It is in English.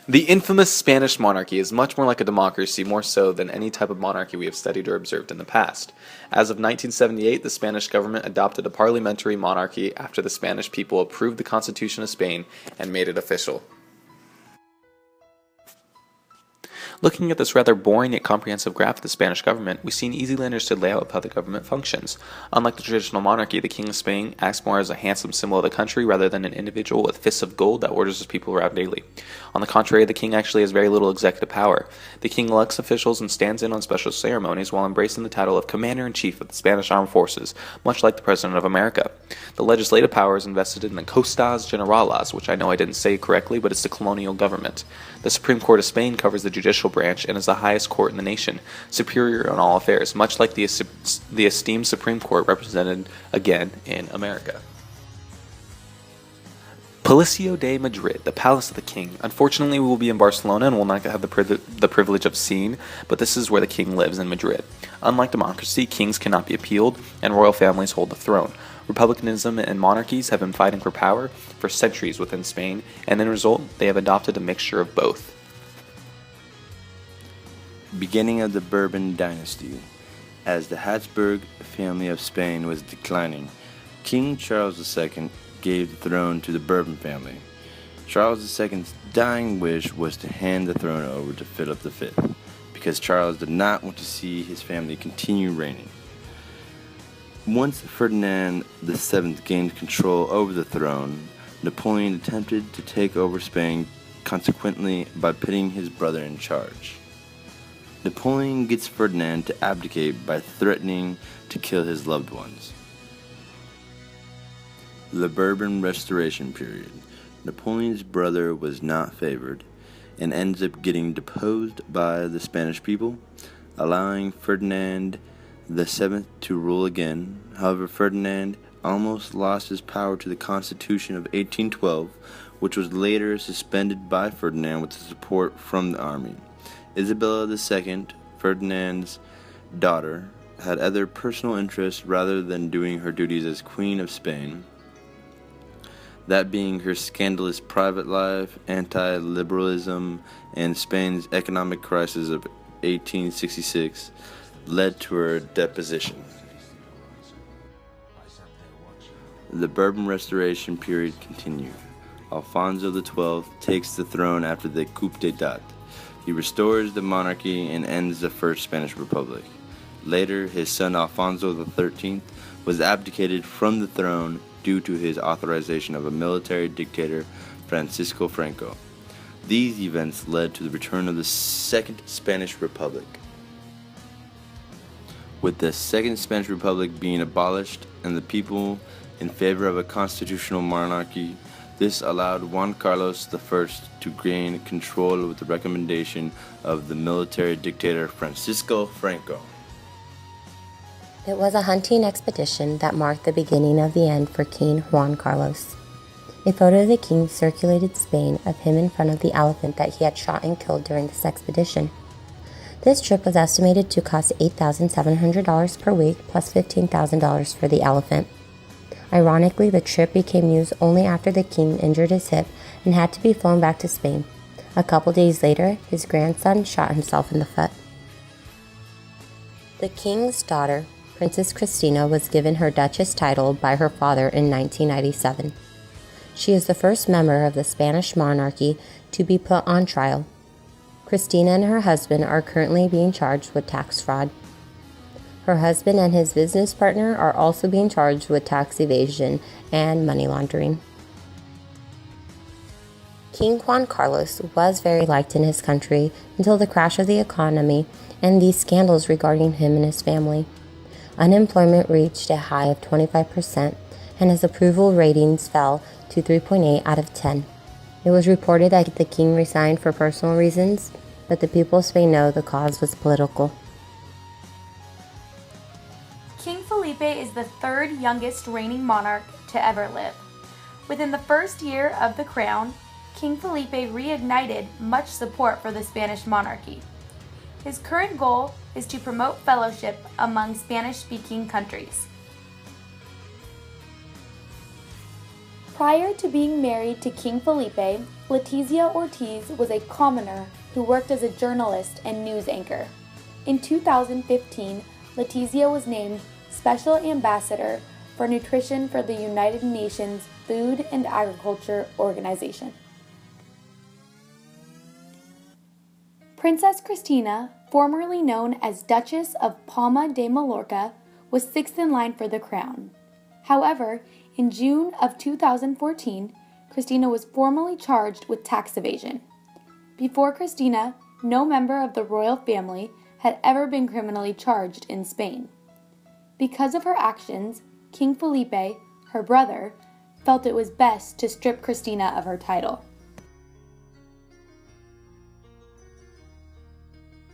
The infamous Spanish monarchy is much more like a democracy, more so than any type of monarchy we have studied or observed in the past. As of 1978, the Spanish government adopted a parliamentary monarchy after the Spanish people approved the Constitution of Spain and made it official. Looking at this rather boring yet comprehensive graph of the Spanish government, we see an easily understood layout of how the government functions. Unlike the traditional monarchy, the King of Spain acts more as a handsome symbol of the country rather than an individual with fists of gold that orders his people around daily. On the contrary, the king actually has very little executive power. The king elects officials and stands in on special ceremonies while embracing the title of Commander-in-Chief of the Spanish Armed Forces, much like the President of America. The legislative power is invested in the Costas Generalas, which I know I didn't say correctly, but it's the colonial government. The Supreme Court of Spain covers the judicial branch and is the highest court in the nation, superior on all affairs, much like the esteemed Supreme Court represented again in America. Palacio de Madrid, the Palace of the King. Unfortunately, we will be in Barcelona and will not have the privilege of seeing, but this is where the king lives in Madrid. Unlike democracy, kings cannot be appealed, and royal families hold the throne. Republicanism and monarchies have been fighting for power for centuries within Spain, and in result, they have adopted a mixture of both. Beginning of the Bourbon dynasty. As the Habsburg family of Spain was declining, King Charles II gave the throne to the Bourbon family. Charles II's dying wish was to hand the throne over to Philip V, because Charles did not want to see his family continue reigning. Once Ferdinand VII gained control over the throne, Napoleon attempted to take over Spain consequently by putting his brother in charge. Napoleon gets Ferdinand to abdicate by threatening to kill his loved ones. The Bourbon Restoration period. Napoleon's brother was not favored and ends up getting deposed by the Spanish people, allowing Ferdinand VII to rule again. However, Ferdinand almost lost his power to the Constitution of 1812, which was later suspended by Ferdinand with the support from the army. Isabella II, Ferdinand's daughter, had other personal interests rather than doing her duties as Queen of Spain, that being her scandalous private life, anti-liberalism, and Spain's economic crisis of 1866 led to her deposition. The Bourbon Restoration period continued. Alfonso XII takes the throne after the coup d'etat. He restores the monarchy and ends the First Spanish Republic. Later, his son Alfonso XIII was abdicated from the throne due to his authorization of a military dictator, Francisco Franco. These events led to the return of the Second Spanish Republic. With the Second Spanish Republic being abolished and the people in favor of a constitutional monarchy, this allowed Juan Carlos I to gain control with the recommendation of the military dictator Francisco Franco. It was a hunting expedition that marked the beginning of the end for King Juan Carlos. A photo of the king circulated Spain of him in front of the elephant that he had shot and killed during this expedition. This trip was estimated to cost $8,700 per week plus $15,000 for the elephant. Ironically, the trip became news only after the king injured his hip and had to be flown back to Spain. A couple days later, his grandson shot himself in the foot. The king's daughter, Princess Christina, was given her Duchess title by her father in 1997. She is the first member of the Spanish monarchy to be put on trial. Christina and her husband are currently being charged with tax fraud. Her husband and his business partner are also being charged with tax evasion and money laundering. King Juan Carlos was very liked in his country until the crash of the economy and these scandals regarding him and his family. Unemployment reached a high of 25%, and his approval ratings fell to 3.8 out of 10. It was reported that the king resigned for personal reasons, but the people of Spain know the cause was political. King Felipe is the third youngest reigning monarch to ever live. Within the first year of the crown, King Felipe reignited much support for the Spanish monarchy. His current goal is to promote fellowship among Spanish-speaking countries. Prior to being married to King Felipe, Letizia Ortiz was a commoner who worked as a journalist and news anchor. In 2015, Letizia was named Special Ambassador for Nutrition for the United Nations Food and Agriculture Organization. Princess Cristina, formerly known as Duchess of Palma de Mallorca, was sixth in line for the crown. However, in June of 2014, Cristina was formally charged with tax evasion. Before Cristina, no member of the royal family had ever been criminally charged in Spain. Because of her actions, King Felipe, her brother, felt it was best to strip Cristina of her title.